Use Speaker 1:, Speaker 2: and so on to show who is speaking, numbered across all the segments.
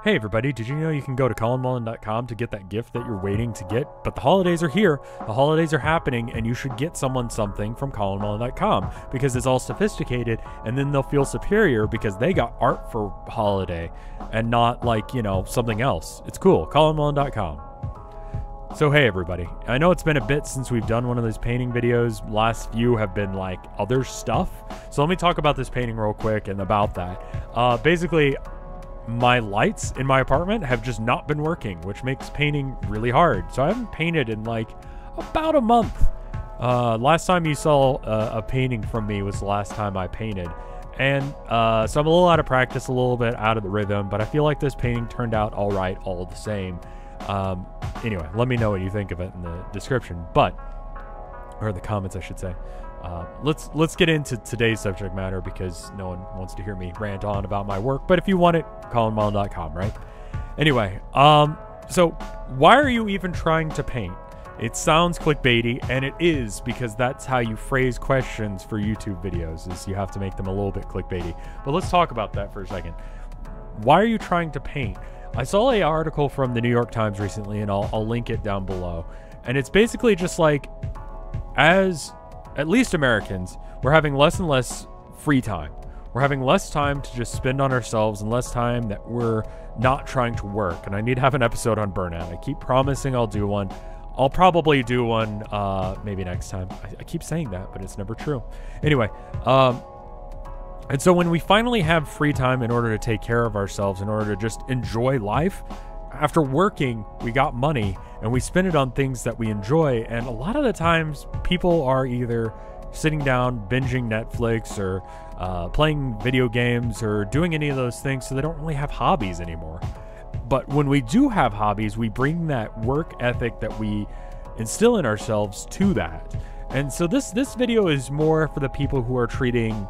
Speaker 1: Hey everybody, did you know you can go to colinmullen.com to get that gift that you're waiting to get? But the holidays are here, the holidays are happening, and you should get someone something from colinmullen.com because it's all sophisticated, and then they'll feel superior because they got art for holiday and not like, you know, something else. It's cool. colinmullen.com. So hey everybody, I know it's been a bit since we've done one of those painting videos. Last few have been like other stuff. So let me talk about this painting real quick and about that. Basically, my lights in my apartment have just not been working, which makes painting really hard. So I haven't painted in like about a month. Last time you saw a painting from me was the last time I painted. And so I'm a little out of practice, a little bit out of the rhythm, but I feel like this painting turned out all right, all the same. Anyway, let me know what you think of it in the description, or the comments, I should say. Let's get into today's subject matter because no one wants to hear me rant on about my work. But if you want it, colinmullen.com, right? Anyway, so why are you even trying to paint? It sounds clickbaity, and it is because that's how you phrase questions for YouTube videos, is you have to make them a little bit clickbaity. But let's talk about that for a second. Why are you trying to paint? I saw an article from the New York Times recently, and I'll link it down below. And it's basically just like, as at least Americans, we're having less and less free time. We're having less time to just spend on ourselves and less time that we're not trying to work. And I need to have an episode on burnout. I keep promising I'll do one. I'll probably do one maybe next time. I keep saying that, but it's never true. Anyway, and so when we finally have free time in order to take care of ourselves, in order to just enjoy life, after working, we got money and we spend it on things that we enjoy. And a lot of the times people are either sitting down, binging Netflix, or playing video games, or doing any of those things, so they don't really have hobbies anymore. But when we do have hobbies, we bring that work ethic that we instill in ourselves to that. And so this video is more for the people who are treating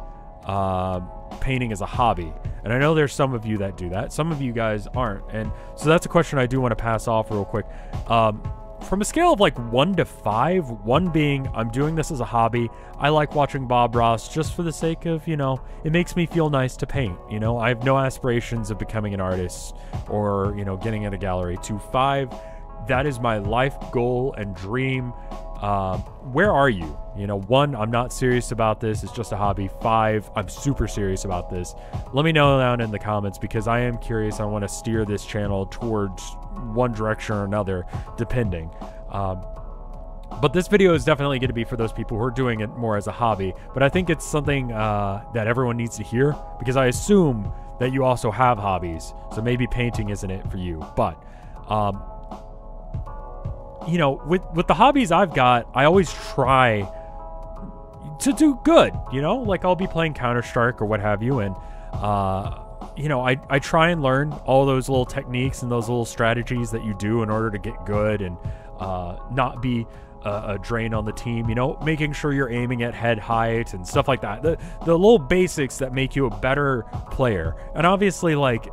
Speaker 1: painting as a hobby. And I know there's some of you that do that. Some of you guys aren't. And so that's a question I do want to pass off real quick. From a scale of like 1 to 5, 1 being I'm doing this as a hobby. I like watching Bob Ross just for the sake of, you know, it makes me feel nice to paint. You know, I have no aspirations of becoming an artist or, you know, getting in a gallery. To 5, that is my life goal and dream. Where are you? You know, 1, I'm not serious about this, it's just a hobby. 5, I'm super serious about this. Let me know down in the comments because I am curious. I want to steer this channel towards one direction or another, depending. But this video is definitely going to be for those people who are doing it more as a hobby. But I think it's something that everyone needs to hear because I assume that you also have hobbies. So maybe painting isn't it for you. But you know, with the hobbies I've got, I always try to do good, you know, like I'll be playing Counter-Strike or what have you. And, you know, I try and learn all those little techniques and those little strategies that you do in order to get good and not be a drain on the team, you know, making sure you're aiming at head height and stuff like that. The little basics that make you a better player. And obviously, like,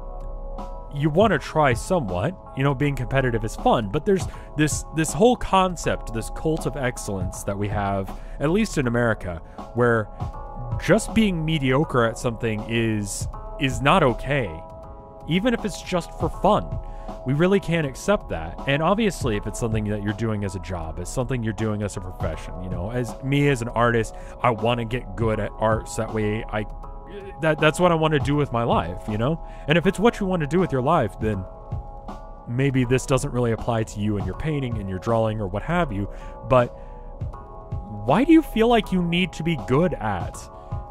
Speaker 1: you want to try somewhat, you know, being competitive is fun, but there's this whole concept, this cult of excellence that we have, at least in America, where just being mediocre at something is not okay, even if it's just for fun. We really can't accept that. And obviously, if it's something that you're doing as a job, it's something you're doing as a profession, you know, as me as an artist, I want to get good at art so that way that's what I want to do with my life, you know? And if it's what you want to do with your life, then maybe this doesn't really apply to you and your painting and your drawing or what have you. But why do you feel like you need to be good at,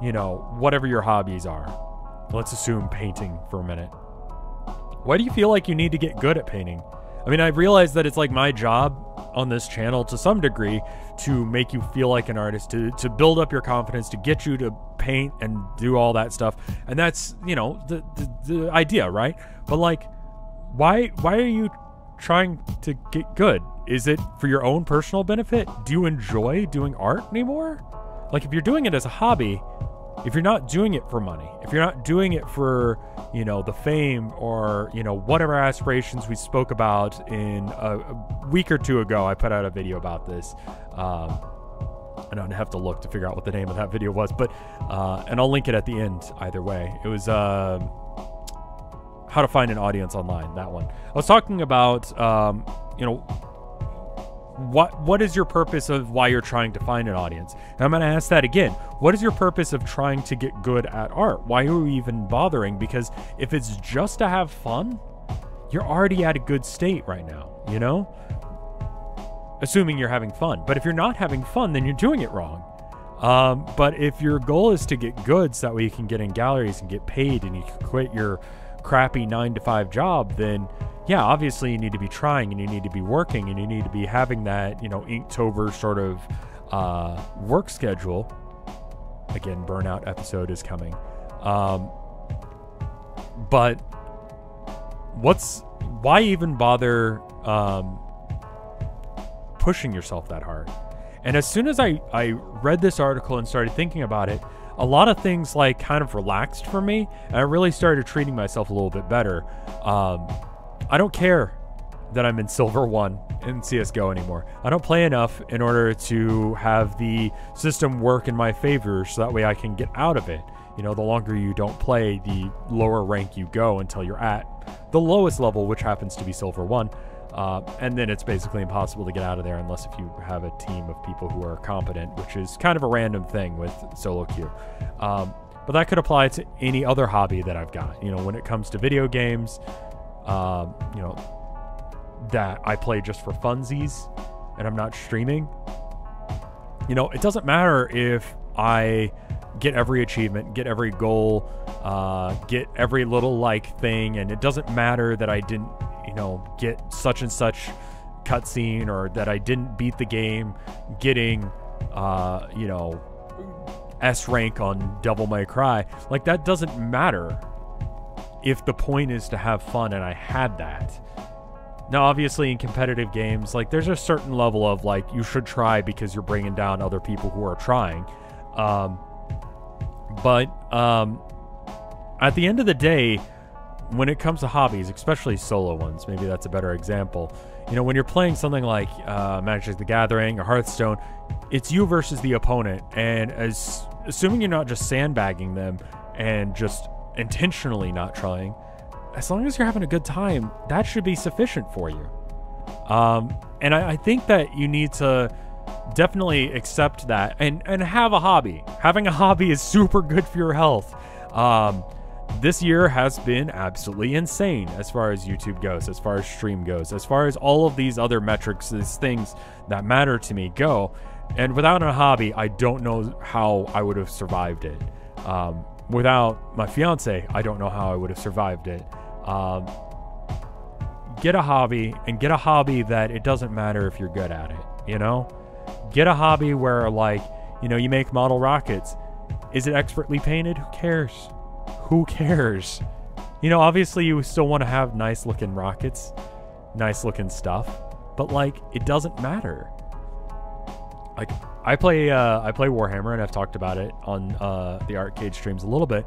Speaker 1: you know, whatever your hobbies are? Let's assume painting for a minute. Why do you feel like you need to get good at painting? I mean, I realize that it's like my job on this channel to some degree to make you feel like an artist, to build up your confidence, to get you to paint and do all that stuff. And that's, you know, the idea, right? But like, why are you trying to get good? Is it for your own personal benefit? Do you enjoy doing art anymore? Like, if you're doing it as a hobby, if you're not doing it for money, if you're not doing it for, you know, the fame or, you know, whatever aspirations we spoke about in a week or 2 ago, I put out a video about this. I don't have to look to figure out what the name of that video was, but, and I'll link it at the end either way. It was, how to find an audience online, that one. I was talking about, you know, what is your purpose of why you're trying to find an audience? And I'm going to ask that again. What is your purpose of trying to get good at art? Why are you even bothering? Because if it's just to have fun, you're already at a good state right now, you know? Assuming you're having fun. But if you're not having fun, then you're doing it wrong. But if your goal is to get good so that way you can get in galleries and get paid and you can quit your crappy 9-to-5 job, then yeah, obviously you need to be trying and you need to be working and you need to be having that, you know, Inktober sort of work schedule. Again, burnout episode is coming. But why even bother pushing yourself that hard? And as soon as I read this article and started thinking about it, a lot of things like kind of relaxed for me, and I really started treating myself a little bit better. I don't care that I'm in Silver 1 in CSGO anymore. I don't play enough in order to have the system work in my favor so that way I can get out of it. You know, the longer you don't play, the lower rank you go until you're at the lowest level, which happens to be Silver 1. And then it's basically impossible to get out of there unless if you have a team of people who are competent, which is kind of a random thing with solo queue. But that could apply to any other hobby that I've got. You know, when it comes to video games, you know, that I play just for funsies and I'm not streaming. You know, it doesn't matter if I get every achievement, get every goal, get every little like thing, and it doesn't matter that I didn't, you know, get such and such cutscene, or that I didn't beat the game getting, you know, S rank on Devil May Cry. Like, that doesn't matter if the point is to have fun, and I had that. Now, obviously, in competitive games, like, there's a certain level of, like, you should try because you're bringing down other people who are trying. But at the end of the day, when it comes to hobbies, especially solo ones, maybe that's a better example. You know, when you're playing something like Magic the Gathering or Hearthstone, it's you versus the opponent. And assuming you're not just sandbagging them and just intentionally not trying, as long as you're having a good time, that should be sufficient for you. And I think that you need to definitely accept that and have a hobby. Having a hobby is super good for your health. This year has been absolutely insane as far as YouTube goes, as far as stream goes, as far as all of these other metrics, these things that matter to me go. And without a hobby, I don't know how I would have survived it. Without my fiance, I don't know how I would have survived it. Get a hobby, and get a hobby that it doesn't matter if you're good at it, you know? Get a hobby where, like, you know, you make model rockets. Is it expertly painted? Who cares? Who cares? You know, obviously you still want to have nice looking rockets, nice looking stuff, but like, it doesn't matter. Like, I play Warhammer, and I've talked about it on the Artcade streams a little bit,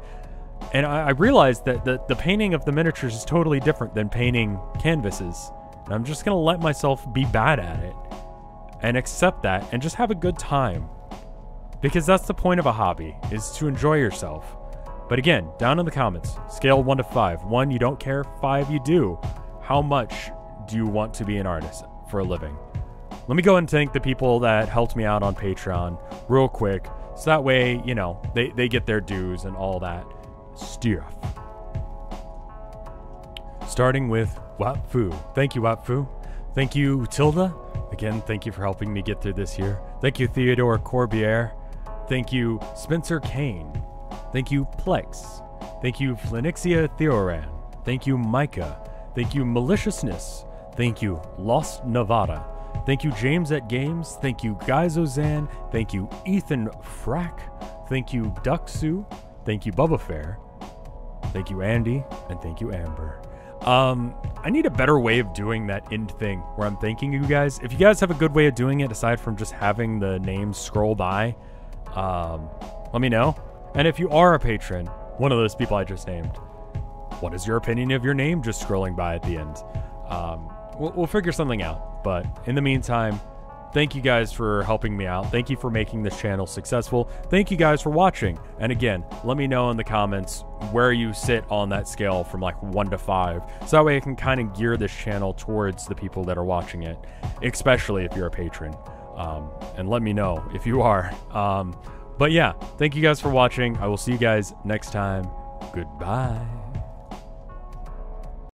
Speaker 1: and I realized that the painting of the miniatures is totally different than painting canvases. And I'm just gonna let myself be bad at it and accept that and just have a good time, because that's the point of a hobby, is to enjoy yourself. But again, down in the comments, scale 1 to 5. 1, you don't care. 5, you do. How much do you want to be an artist for a living? Let me go and thank the people that helped me out on Patreon real quick, so that way, you know, they get their dues and all that stuff. Starting with Wapfu. Thank you, Wapfu. Thank you, Tilda. Again, thank you for helping me get through this year. Thank you, Theodore Corbiere. Thank you, Spencer Kane. Thank you, Plex. Thank you, Flenixia Theoran. Thank you, Micah. Thank you, Maliciousness. Thank you, Lost Nevada. Thank you, James at Games. Thank you, Guy-Zozan. Thank you, Ethan Frack. Thank you, Duxu. Thank you, Bubba Fair. Thank you, Andy. And thank you, Amber. I need a better way of doing that end thing where I'm thanking you guys. If you guys have a good way of doing it, aside from just having the names scroll by, let me know. And if you are a patron, one of those people I just named, what is your opinion of your name just scrolling by at the end? We'll figure something out. But in the meantime, thank you guys for helping me out. Thank you for making this channel successful. Thank you guys for watching. And again, let me know in the comments where you sit on that scale from like 1 to 5. So that way I can kind of gear this channel towards the people that are watching it, especially if you're a patron. And let me know if you are. But yeah, thank you guys for watching. I will see you guys next time. Goodbye.